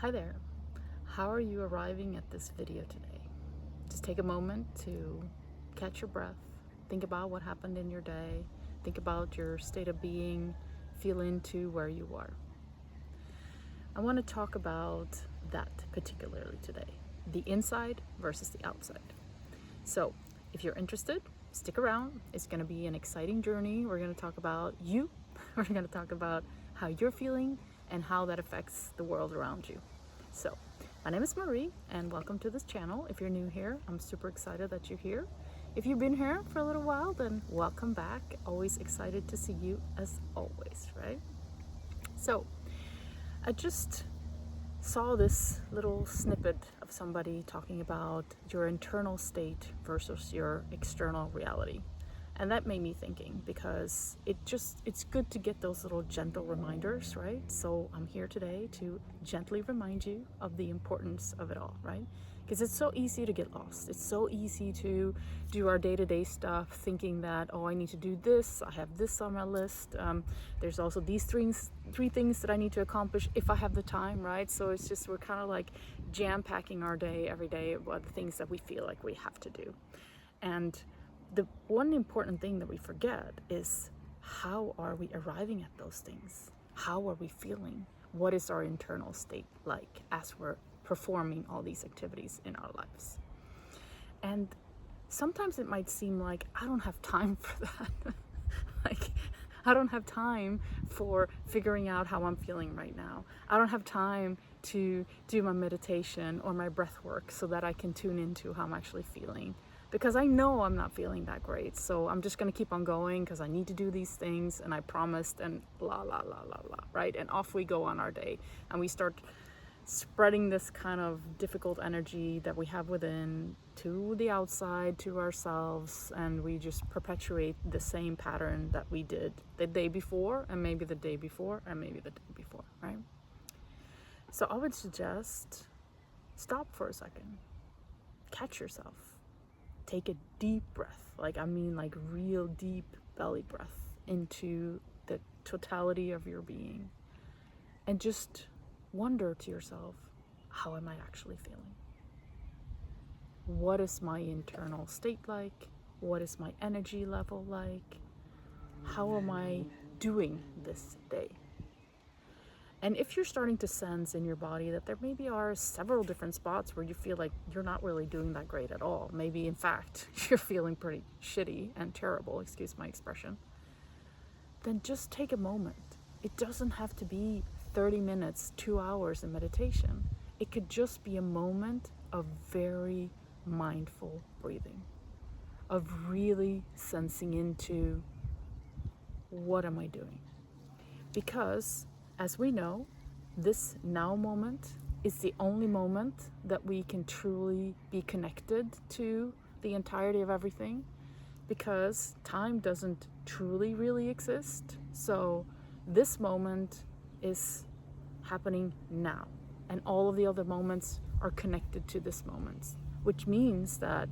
Hi there. How are you arriving at this video today? Just take a moment to catch your breath. Think about what happened in your day. Think about your state of being. Feel into where you are. I want to talk about that particularly today. The inside versus the outside. So if you're interested, stick around. It's going to be an exciting journey. We're going to talk about you. We're going to talk about how you're feeling and how that affects the world around you. So, my name is Marie, and welcome to this channel. If you're new here, I'm super excited that you're here. If you've been here for a little while, then welcome back. Always excited to see you as always, right? So, I just saw this little snippet of somebody talking about your internal state versus your external reality. And that made me thinking, because it's good to get those little gentle reminders, right? So I'm here today to gently remind you of the importance of it all, right? Because it's so easy to get lost. It's so easy to do our day-to-day stuff thinking that, oh, I need to do this, I have this on my list. There's also these three things that I need to accomplish if I have the time, right? So it's just, we're kind of like jam-packing our day every day about the things that we feel like we have to do. And the one important thing that we forget is, how are we arriving at those things? How are we feeling? What is our internal state like as we're performing all these activities in our lives? And sometimes it might seem like I don't have time for that. Like, I don't have time for figuring out how I'm feeling right now. I don't have time to do my meditation or my breath work so that I can tune into how I'm actually feeling, because I know I'm not feeling that great. So I'm just going to keep on going because I need to do these things and I promised, and la la la la la, right? And off we go on our day, and we start spreading this kind of difficult energy that we have within to the outside, to ourselves, and we just perpetuate the same pattern that we did the day before, and maybe the day before, and maybe the day before, right? So I would suggest, stop for a second, catch yourself, take a deep breath, like real deep belly breath into the totality of your being, and just wonder to yourself, how am I actually feeling? What is my internal state like? What is my energy level like? How am I doing this day? And if you're starting to sense in your body that there maybe are several different spots where you feel like you're not really doing that great at all, maybe in fact you're feeling pretty shitty and terrible, excuse my expression, then just take a moment. It doesn't have to be 30 minutes, 2 hours in meditation. It could just be a moment of very mindful breathing, of really sensing into, what am I doing? Because, as we know, this now moment is the only moment that we can truly be connected to the entirety of everything, because time doesn't truly really exist. So this moment is happening now, and all of the other moments are connected to this moment, which means that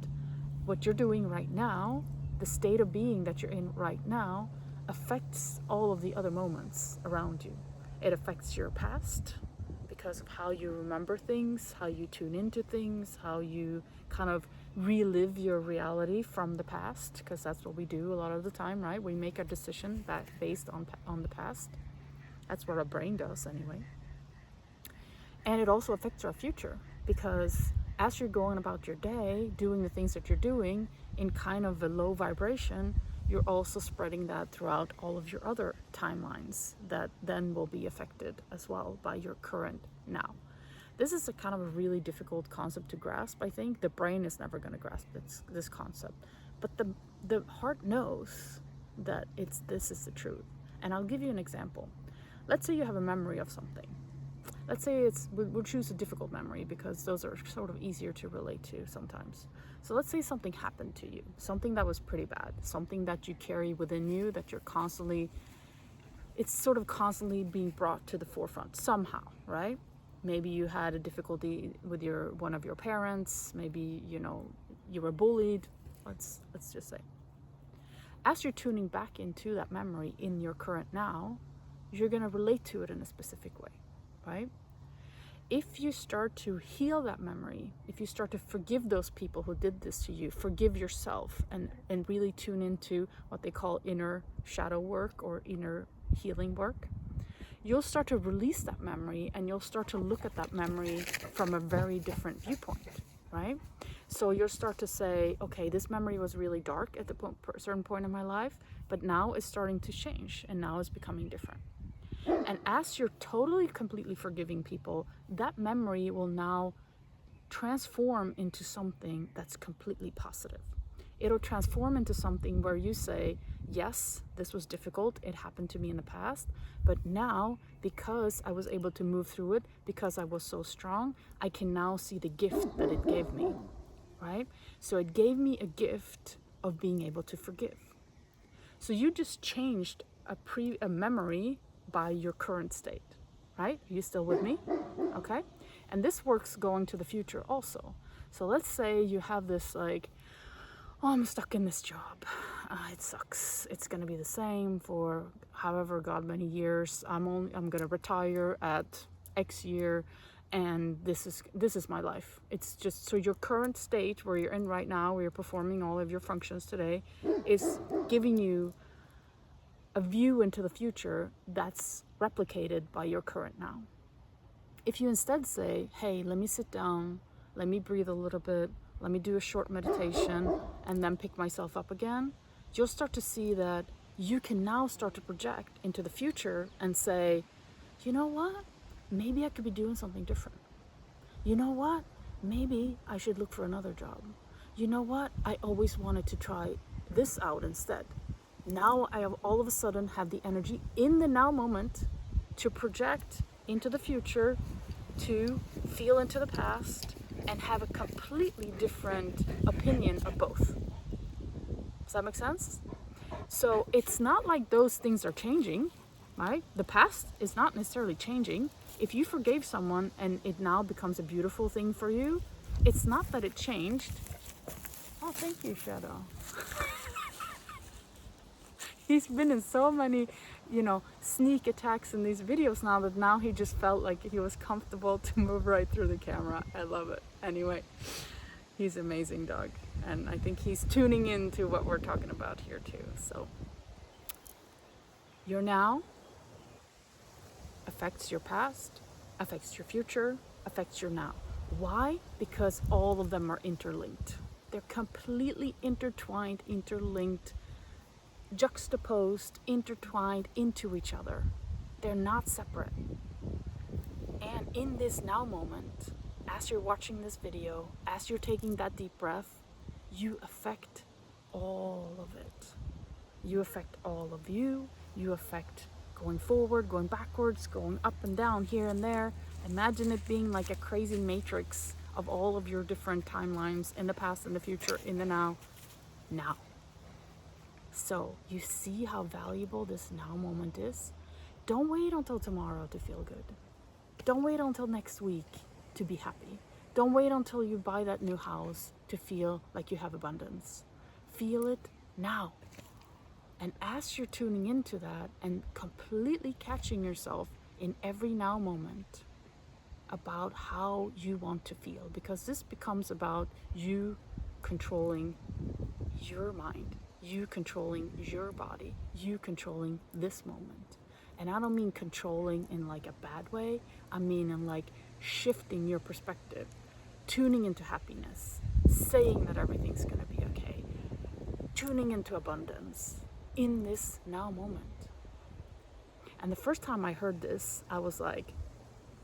what you're doing right now, the state of being that you're in right now, affects all of the other moments around you. It affects your past because of how you remember things, how you tune into things, how you kind of relive your reality from the past, because that's what we do a lot of the time, right? We make a decision based on the past. That's what our brain does anyway. And it also affects our future, because as you're going about your day, doing the things that you're doing in kind of a low vibration, you're also spreading that throughout all of your other timelines that then will be affected as well by your current now. This is a kind of a really difficult concept to grasp, I think. The brain is never going to grasp this concept. But the heart knows that this is the truth. And I'll give you an example. Let's say you have a memory of something. Let's say we'll choose a difficult memory, because those are sort of easier to relate to sometimes. So let's say something happened to you, something that was pretty bad, something that you carry within you, that it's sort of constantly being brought to the forefront somehow, right? Maybe you had a difficulty with one of your parents, maybe, you were bullied, let's just say. As you're tuning back into that memory in your current now, you're going to relate to it in a specific way, right? If you start to heal that memory, if you start to forgive those people who did this to you, forgive yourself, and really tune into what they call inner shadow work or inner healing work, you'll start to release that memory, and you'll start to look at that memory from a very different viewpoint, right? So you'll start to say, okay, this memory was really dark at a certain point in my life, but now it's starting to change, and now it's becoming different. And as you're totally, completely forgiving people, that memory will now transform into something that's completely positive. It'll transform into something where you say, yes, this was difficult, it happened to me in the past, but now, because I was able to move through it, because I was so strong, I can now see the gift that it gave me, right? So it gave me a gift of being able to forgive. So you just changed a memory by your current state, right? Are you still with me? Okay. And this works going to the future also. So let's say you have this like, oh, I'm stuck in this job. It sucks. It's going to be the same for however God many years. I'm going to retire at X year, and this is my life. It's just, so your current state where you're in right now, where you're performing all of your functions today, is giving you a view into the future that's replicated by your current now. If you instead say, hey, let me sit down, let me breathe a little bit, let me do a short meditation, and then pick myself up again, you'll start to see that you can now start to project into the future and say, you know what? Maybe I could be doing something different. You know what? Maybe I should look for another job. You know what? I always wanted to try this out instead. Now I have all of a sudden have the energy in the now moment to project into the future, to feel into the past, and have a completely different opinion of both. Does that make sense? So it's not like those things are changing, right? The past is not necessarily changing. If you forgave someone and it now becomes a beautiful thing for you, it's not that it changed. Oh, thank you, Shadow. He's been in so many, sneak attacks in these videos now that now he just felt like he was comfortable to move right through the camera. I love it. Anyway, he's an amazing dog. And I think he's tuning into what we're talking about here too. So your now affects your past, affects your future, affects your now. Why? Because all of them are interlinked. They're completely intertwined, interlinked, juxtaposed, intertwined into each other. They're not separate. And in this now moment, as you're watching this video, as you're taking that deep breath, you affect all of it. You affect all of you. You affect going forward, going backwards, going up and down, here and there. Imagine it being like a crazy matrix of all of your different timelines in the past, in the future, in the now. So you see how valuable this now moment is? Don't wait until tomorrow to feel good. Don't wait until next week to be happy. Don't wait until you buy that new house to feel like you have abundance. Feel it now. And as you're tuning into that and completely catching yourself in every now moment about how you want to feel, because this becomes about you controlling your mind, you controlling your body, you controlling this moment. And I don't mean controlling in like a bad way. I mean in like shifting your perspective, tuning into happiness, saying that everything's going to be okay, tuning into abundance in this now moment. And the first time I heard this, I was like,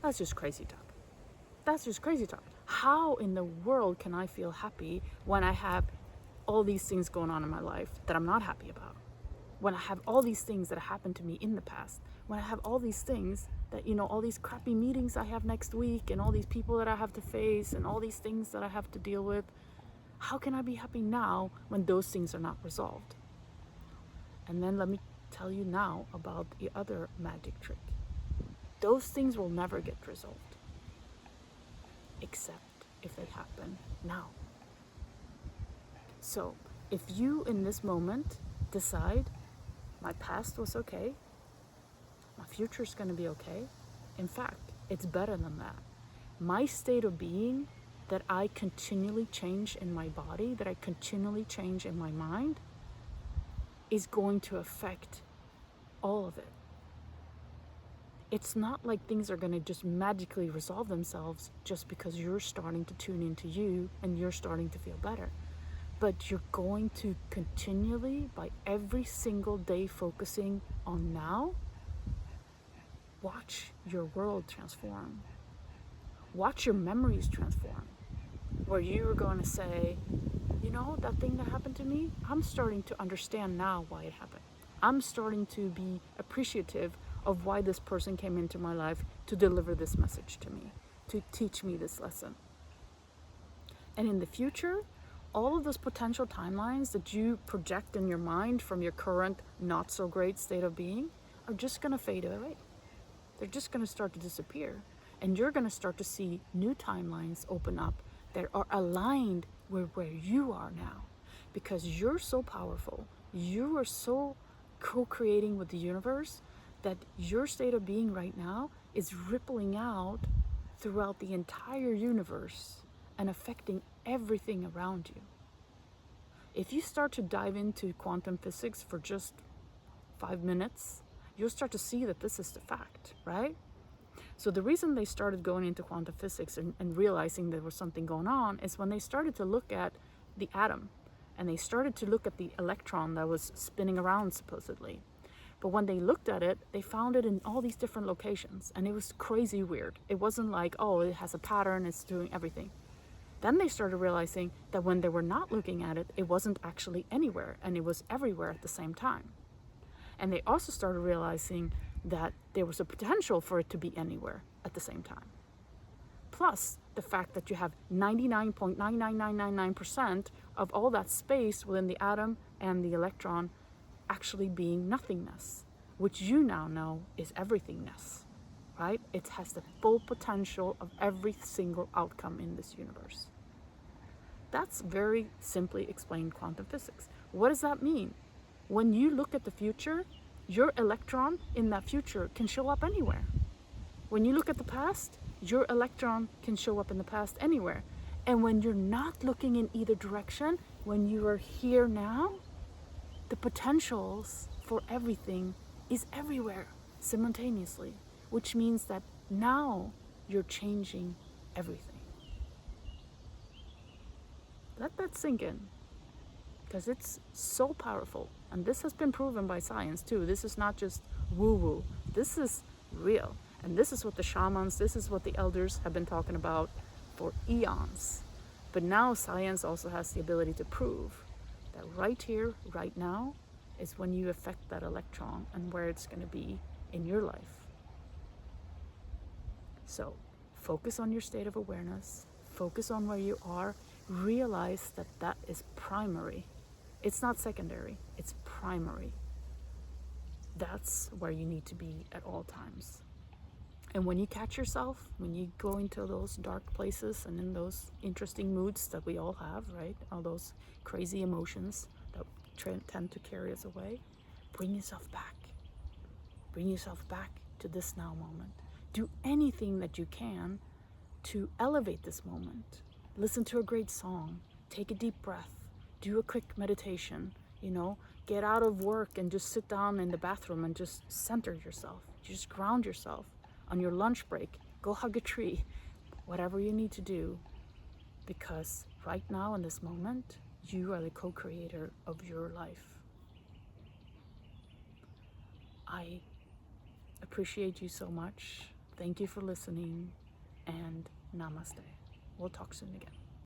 that's just crazy talk. That's just crazy talk. How in the world can I feel happy when I have all these things going on in my life that I'm not happy about? When I have all these things that happened to me in the past, when I have all these things that, all these crappy meetings I have next week, and all these people that I have to face, and all these things that I have to deal with, how can I be happy now when those things are not resolved? And then let me tell you now about the other magic trick. Those things will never get resolved, except if they happen now. So if you in this moment decide, my past was okay, my future's going to be okay. In fact, it's better than that. my state of being that I continually change in my body, that I continually change in my mind, is going to affect all of it. It's not like things are going to just magically resolve themselves just because you're starting to tune into you and you're starting to feel better. But you're going to continually, by every single day focusing on now, watch your world transform. Watch your memories transform. Where you are going to say, you know, that thing that happened to me, I'm starting to understand now why it happened. I'm starting to be appreciative of why this person came into my life to deliver this message to me, to teach me this lesson. And in the future, all of those potential timelines that you project in your mind from your current not so great state of being are just going to fade away. They're just going to start to disappear. And you're going to start to see new timelines open up that are aligned with where you are now. Because you're so powerful. You are so co-creating with the universe that your state of being right now is rippling out throughout the entire universe and affecting everything around you. If you start to dive into quantum physics for just 5 minutes, you'll start to see that this is the fact, right? So the reason they started going into quantum physics and realizing there was something going on is when they started to look at the atom and they started to look at the electron that was spinning around supposedly. But when they looked at it, they found it in all these different locations, and it was crazy weird. It wasn't like, oh, it has a pattern, it's doing everything. Then they started realizing that when they were not looking at it, it wasn't actually anywhere, and it was everywhere at the same time. And they also started realizing that there was a potential for it to be anywhere at the same time. Plus, the fact that you have 99.99999% of all that space within the atom and the electron actually being nothingness, which you now know is everythingness, right? It has the full potential of every single outcome in this universe. That's very simply explained quantum physics. What does that mean? When you look at the future, your electron in that future can show up anywhere. When you look at the past, your electron can show up in the past anywhere. And when you're not looking in either direction, when you are here now, the potentials for everything is everywhere simultaneously, which means that now you're changing everything. Let that sink in, because it's so powerful. And this has been proven by science too. This is not just woo-woo. This is real. And this is what the shamans, this is what the elders have been talking about for eons. But now science also has the ability to prove that right here, right now, is when you affect that electron and where it's going to be in your life. So focus on your state of awareness. Focus on where you are. Realize that that is primary. It's not secondary, it's primary. That's where you need to be at all times. And when you catch yourself, when you go into those dark places and in those interesting moods that we all have, right? All those crazy emotions that tend to carry us away, bring yourself back. Bring yourself back to this now moment. Do anything that you can to elevate this moment. Listen to a great song. Take a deep breath. Do a quick meditation. Get out of work and just sit down in the bathroom and just center yourself. Just ground yourself. On your lunch break, go hug a tree. Whatever you need to do. Because right now in this moment, you are the co-creator of your life. I appreciate you so much. Thank you for listening, and namaste. We'll talk soon again.